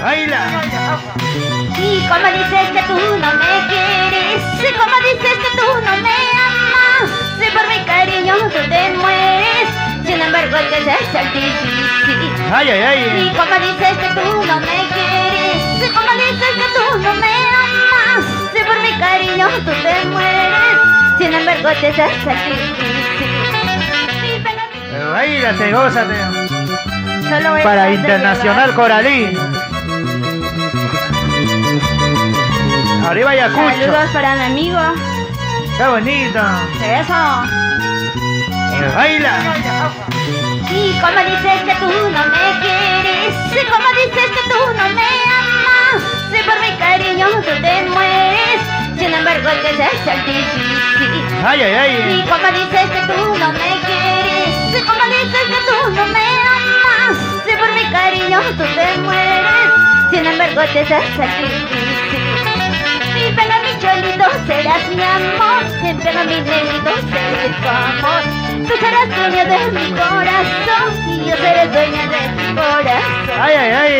¡Baila! Y como dices que tú no me quieres, y como dices que tú no me amas, si por mi cariño tú te mueres, sin embargo te es difícil. ¡Ay, ay, ay! Y como dices que tú no me quieres, y como dices que tú no me amas, si por mi cariño tú te mueres, sin embargo te es difícil. ¡Bailate, gózate! Solo Para Internacional Coralí. Arriba Ayacucho. Saludos para mi amigo. ¡Qué bonito! Eso. ¡Baila! Y como dices que tú no me quieres, y como dices que tú no me amas, si por mi cariño tú te mueres, sin embargo te es difícil. ¡Ay, ay, ay! Y como dices que tú no me quieres, y como dices que tú no me amas, si por mi cariño tú te mueres, sin embargo te es difícil. Y pega mi cholito, serás mi amor, y pega mi negrito, seré tu amor. Tú serás dueña de mi corazón y yo seré dueña de tu corazón. ¡Ay, ay, ay!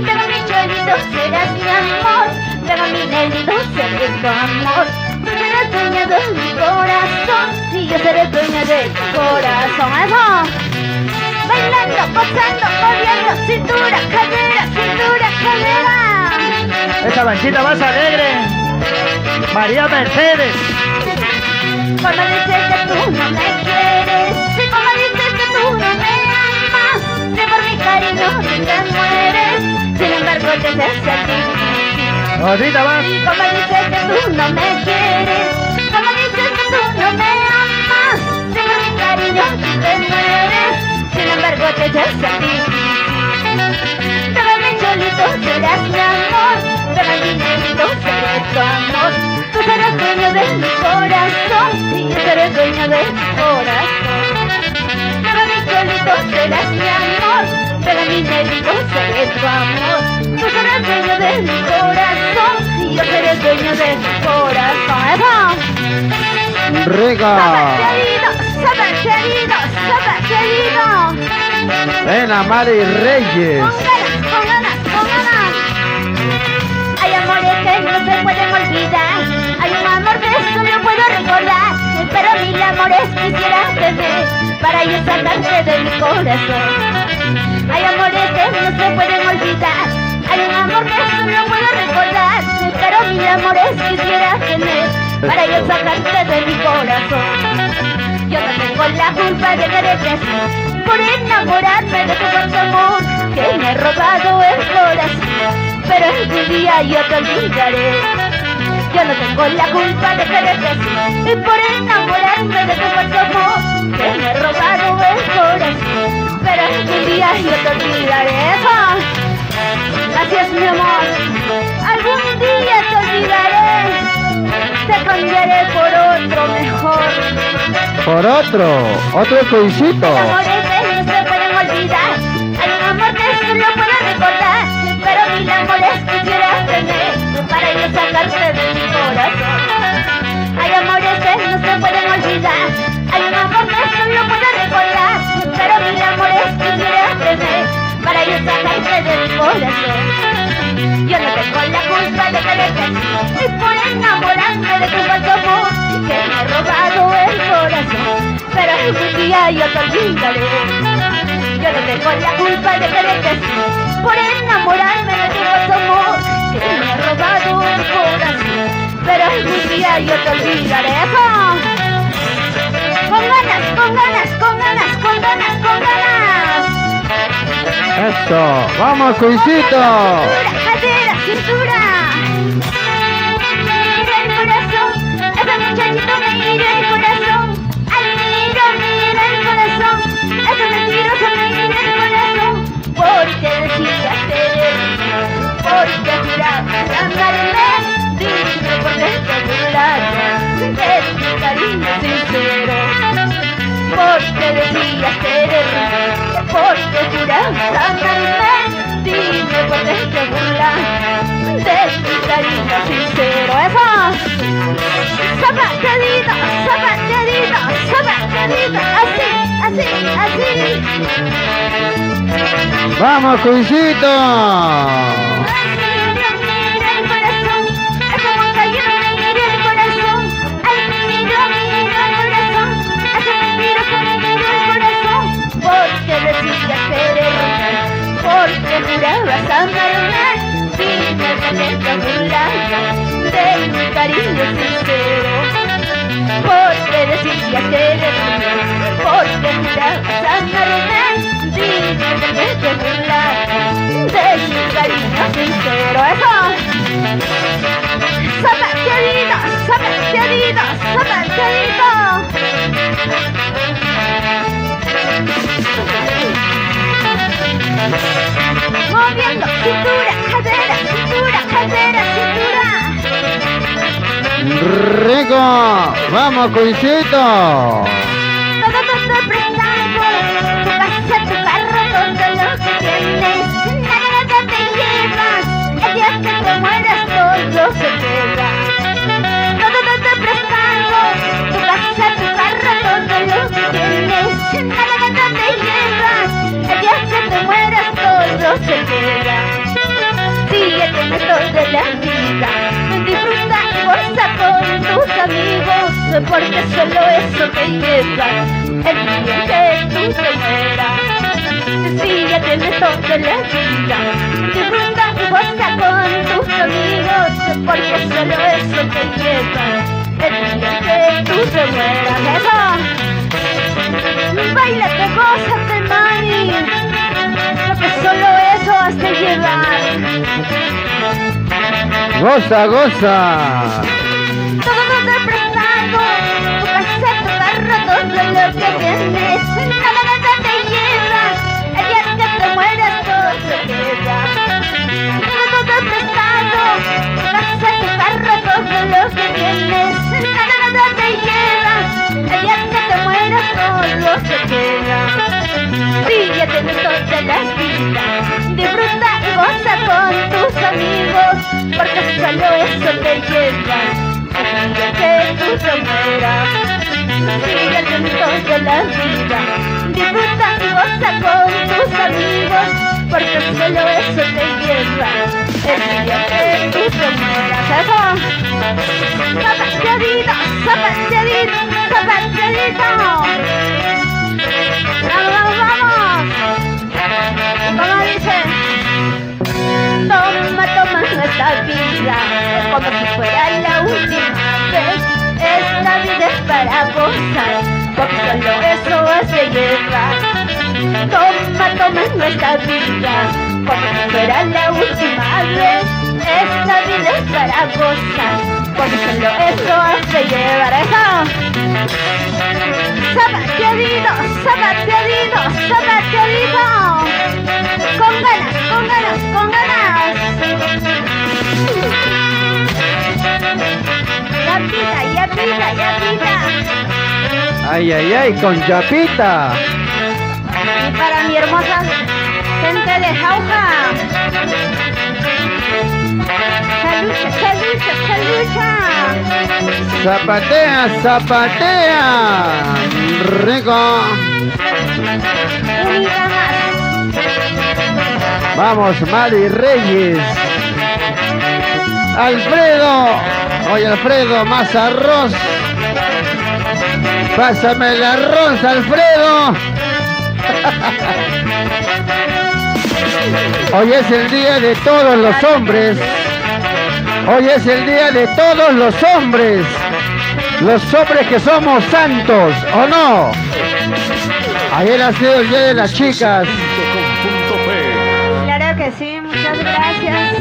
Pega mi cholito, serás mi amor, pega mi negrito, seré tu amor. Tú serás dueña de mi corazón y yo seré dueña de tu corazón. ¡Eso! Bailando, gozando, moviendo, cintura, cadera, cintura, cadera. Esa banchita más alegre. María Mercedes. Como dices que tú no me quieres, y como dices que tú no me amas, si por mi cariño tú te mueres, sin embargo te es difícil. Otrita más. Y como dices que tú no me quieres, como dices que tú no me amas, si por mi cariño tú te mueres, sin embargo te es difícil. Pero mi cholito serás mi amor, pero mi negrito seré tu amor. Tú serás dueño de mi corazón y yo seré dueño de tu corazón. Pero mi cholito serás mi amor, pero mi negrito seré tu amor. Tú serás dueño de mi corazón y yo seré dueño de tu corazón. ¡Eso! Rica. ¡Sabacherito! Ven a Mari Reyes. Con ganas. Hay amores que no se pueden olvidar, hay un amor que solo puedo recordar, pero mil amores quisiera tener para yo sacarte de mi corazón. Hay amores que no se pueden olvidar, hay un amor que solo puedo recordar, pero mil amores quisiera tener para yo sacarte de mi corazón. Yo no tengo la culpa de quererte así, por enamorarme de tu falso amor, que me ha robado el corazón. Pero algún día yo te olvidaré. Yo no tengo la culpa de quererte así, y por enamorarme de tu falso amor, que me ha robado el corazón. Pero algún día yo te olvidaré. Gracias mi amor. Algún día te olvidaré. Te cambiaré por otro mejor. Por otro coisito. Hay amores que no se pueden olvidar, hay un amor que solo puedo recordar, pero mil amores quisiera tener para yo sacarte de mi corazón. Hay amores que no se pueden olvidar, hay un amor que solo puedo recordar, pero mil amores quisiera tener para yo sacarte de mi corazón. Yo no tengo la culpa de quererte así, y por enamorarme de tu falso amor, que me ha robado el corazón, pero algún día yo te olvidaré. Yo no tengo la culpa de quererte así, por enamorarme de tu falso amor, que me ha robado el corazón, pero algún día yo te olvidaré. Con ganas. Eso. Vamos, coisito. Cadera, cintura. Mira el corazón, ese muchachito me mira el corazón. Ay, mira el corazón, ese mentiroso me mira el corazón. Porque decías porque jurabas amarme, dime por qué te burlaste de mi cariño sincero. Porque decías porque jurabas amarme, dime por qué te burlaste de mi cariño sincero. Zapatadito, así. Vamos, coisito. vas a amarme si me molesta burlar de mi cariño sincero. Porque decir ya te debí, porque te vas a amarme si me molesta burlar de mi cariño sincero. ¡Eso! ¡Zapateadito, zapateadito, zapateadito! Moviendo cintura, cadera, cintura, cadera, cintura. Rico. Vamos, Cuisito. Todo prestado, tu casa, tu carro, todo lo que tienes. Nada te llevas, el día que te mueras todo se queda. Todo prestado, tu casa, tu carro, todo lo que tienes. Nada te llevas, el día que te mueras todo se queda. Síguete en esto de la vida, disfruta y goza con tus amigos, porque solo eso te lleva el día que tú te mueras. Síguete en esto de la vida, disfruta y goza con tus amigos, porque solo eso te lleva el día que tú te mueras. ¡Eso! ¡Báilate, gózate, mami! Porque solo eso hace llevar. Goza, goza. Todo prestado, tu casa, tu carro, todo lo que tienes. Nada te llevas, el día que te mueras todo se queda. Todo prestado, tu casa, tu carro, todo lo que tienes. Nada te llevas, el día que te mueras todo se queda. Síguete en toda la vida, disfruta y goza con tus amigos, porque solo eso te lleva el día que tú te mueras. Síguete en toda la vida, disfruta y goza con tus amigos, porque solo eso te lleva el día que tú te mueras. ¡Eso! ¡Zapateadito, zapateadito, zapateadito! ¡Vamos, vamos! Como dice, toma nuestra vida como si fuera la última vez. Esta vida es para gozar, porque solo eso hace llevar. Toma nuestra vida como si fuera la última vez. Esta vida es para gozar, porque solo eso hace llevar. ¡Eso! Zapateadito, zapateadito, zapateadito. Con ganas, con ganas, con ganas. Yapita, yapita, yapita. Ay, ay, ay, con chapita. Y para mi hermosa gente de Jauja. ¡Chalucha, chalucha, chalucha! Zapatea, zapatea. Rico. Unita más. Vamos, Mari Reyes. Alfredo. Oye, Alfredo, más arroz. Pásame el arroz, Alfredo. Hoy es el día de todos los hombres. Hoy es el día de todos los hombres. Los hombres que somos santos, ¿o no? Ayer ha sido el día de las chicas. Claro que sí, muchas gracias.